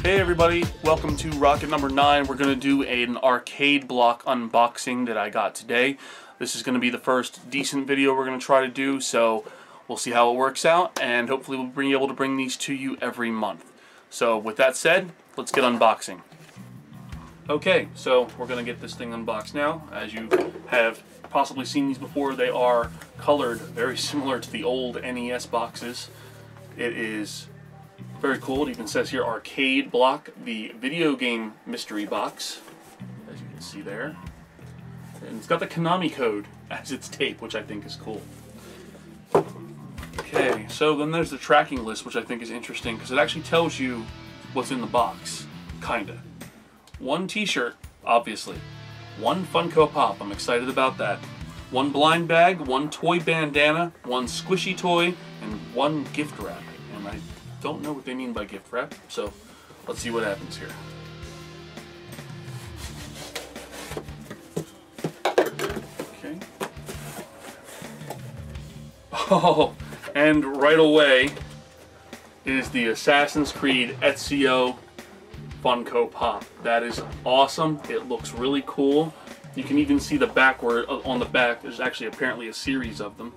Hey everybody, welcome to Rocket number 9. We're going to do an arcade block unboxing that I got today. This is going to be the first decent video we're going to try to do, so we'll see how it works out, and hopefully we'll be able to bring these to you every month. So with that said, let's get unboxing. Okay, so we're going to get this thing unboxed now. As you have possibly seen these before, they are colored very similar to the old NES boxes. It is very cool. It even says here arcade block, the video game mystery box, as you can see there. And it's got the Konami code as its tape, which I think is cool. Okay, so then there's the tracking list, which I think is interesting because it actually tells you what's in the box, kinda. One t-shirt, obviously. One Funko Pop, I'm excited about that. One blind bag, one toy bandana, one squishy toy, and one gift wrap. And I don't know what they mean by gift wrap, so let's see what happens here. Okay. Oh, and right away is the Assassin's Creed Ezio Funko Pop. That is awesome. It looks really cool. You can even see the back where on the back there's actually apparently a series of them.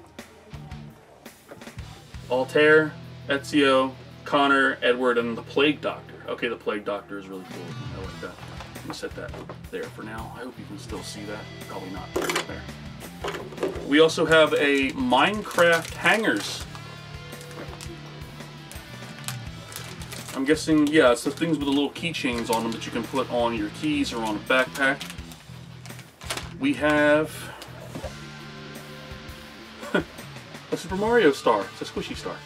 Altair, Ezio, Connor, Edward, and the Plague Doctor. Okay, the Plague Doctor is really cool. I like that. Let me set that there for now. I hope you can still see that. Probably not. There. We also have a Minecraft hangers. I'm guessing, yeah, it's the things with the little keychains on them that you can put on your keys or on a backpack. We have a Super Mario star. It's a squishy star.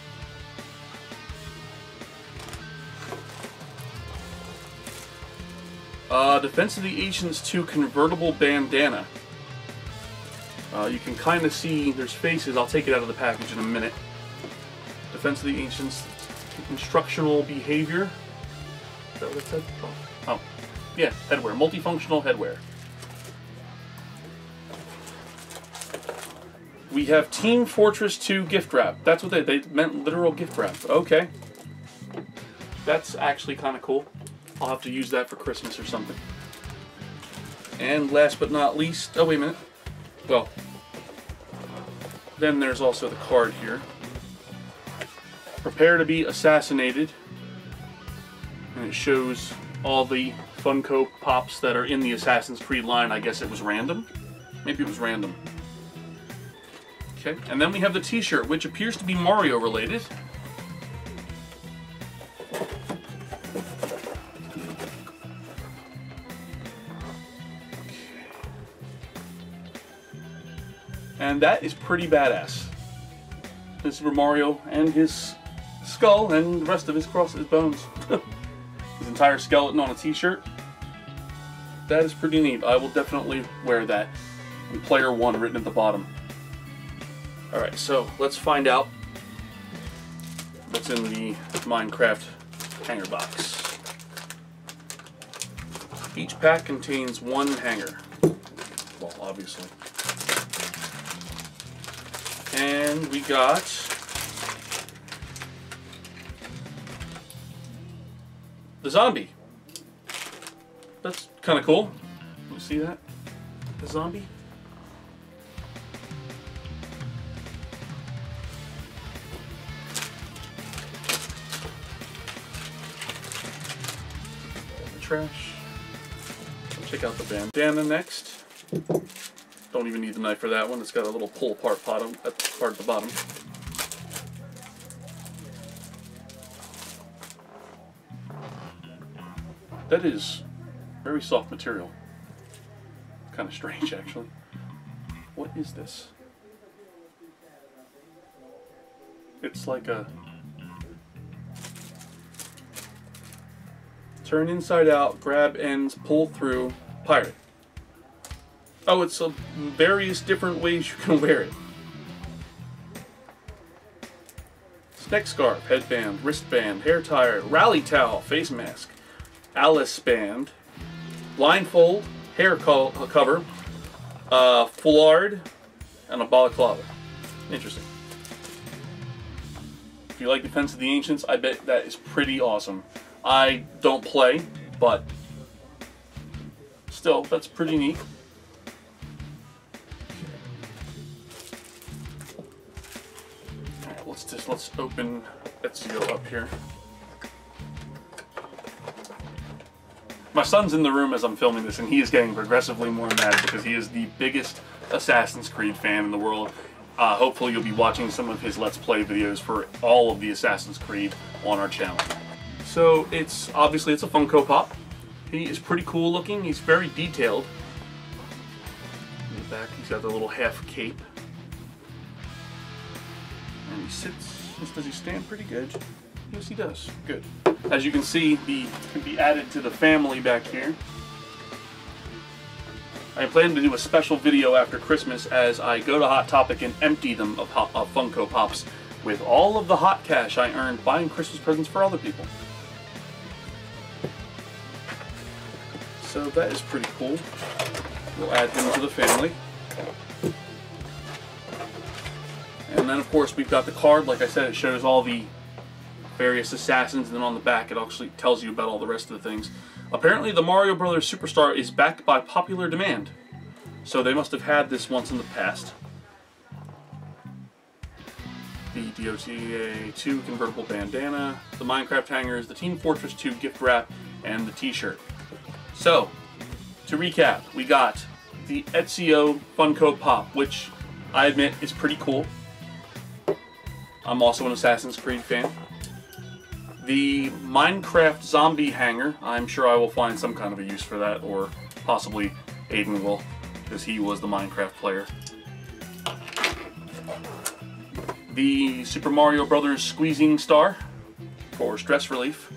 Defense of the Ancients 2 convertible bandana. You can kind of see there's faces. I'll take it out of the package in a minute. Defense of the Ancients instructional behavior. Is that what it said? Oh, yeah, headwear. Multifunctional headwear. We have Team Fortress 2 gift wrap. That's what they meant, literal gift wrap. Okay. That's actually kind of cool. I'll have to use that for Christmas or something. And last but not least, oh wait a minute. Well, then there's also the card here. Prepare to be assassinated. And it shows all the Funko Pops that are in the Assassin's Creed line. I guess it was random. Maybe it was random. Okay, and then we have the t-shirt, which appears to be Mario related. And that is pretty badass. This is Super Mario and his skull and the rest of his bones. His entire skeleton on a t-shirt. That is pretty neat. I will definitely wear that. And Player 1 written at the bottom. Alright, so let's find out what's in the Minecraft hanger box. Each pack contains one hanger. Well, obviously. And we got the zombie. That's kind of cool. You see that? The zombie. The trash. Check out the bandana next. Don't even need the knife for that one. It's got a little pull apart part at the bottom. That is very soft material. Kind of strange, actually. What is this? It's like a turn inside out, grab ends, pull through, pirate. Oh, it's various different ways you can wear it. Neck scarf, headband, wristband, hair tie, rally towel, face mask, Alice band, blindfold, hair cover, foulard, and a balaclava. Interesting. If you like Defense of the Ancients, I bet that is pretty awesome. I don't play, but still, that's pretty neat. Alright, let's open Ezio up here. My son's in the room as I'm filming this, and he is getting progressively more mad because he is the biggest Assassin's Creed fan in the world. Hopefully you'll be watching some of his Let's Play videos for all of the Assassin's Creed on our channel. So obviously it's a Funko Pop. He is pretty cool looking. He's very detailed. In the back he's got the little half cape. And he sits, does he stand pretty good? Yes, he does. Good. As you can see, can be added to the family back here. I plan to do a special video after Christmas as I go to Hot Topic and empty them of Funko Pops with all of the hot cash I earned buying Christmas presents for other people. So that is pretty cool. We'll add him to the family. And then of course we've got the card. Like I said, it shows all the various assassins, and then on the back it actually tells you about all the rest of the things. Apparently the Mario Brothers Superstar is backed by popular demand, so they must have had this once in the past. The DOTA 2 convertible bandana, the Minecraft hangers, the Team Fortress 2 gift wrap, and the t-shirt. So, to recap, we got the Ezio Funko Pop, which I admit is pretty cool. I'm also an Assassin's Creed fan. The Minecraft zombie hanger, I'm sure I will find some kind of a use for that, or possibly Aiden will, because he was the Minecraft player. The Super Mario Brothers squeezing star for stress relief.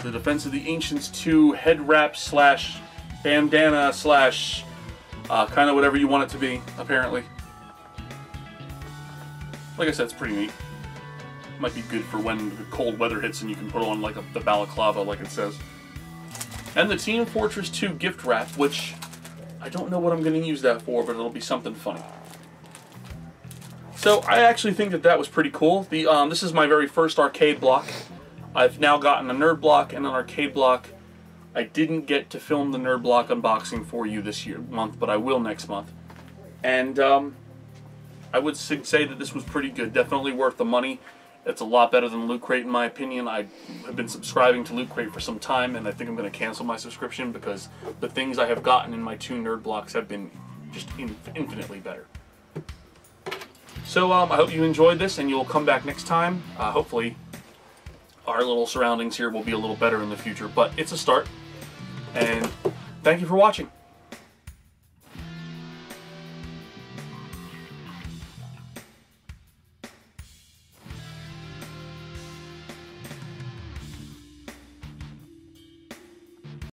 The Defense of the Ancients 2 head wrap slash bandana slash kind of whatever you want it to be, apparently. Like I said, it's pretty neat. Might be good for when the cold weather hits and you can put on like the balaclava like it says. And the Team Fortress 2 gift wrap, which I don't know what I'm going to use that for, but it'll be something funny. So I actually think that was pretty cool. This is my very first arcade block. I've now gotten a nerd block and an arcade block. I didn't get to film the nerd block unboxing for you this month, but I will next month. And I would say that this was pretty good. Definitely worth the money. It's a lot better than Loot Crate in my opinion. I have been subscribing to Loot Crate for some time, and I think I'm going to cancel my subscription because the things I have gotten in my 2 nerd blocks have been just infinitely better. So I hope you enjoyed this, and you'll come back next time. Hopefully our little surroundings here will be a little better in the future, but it's a start. And thank you for watching.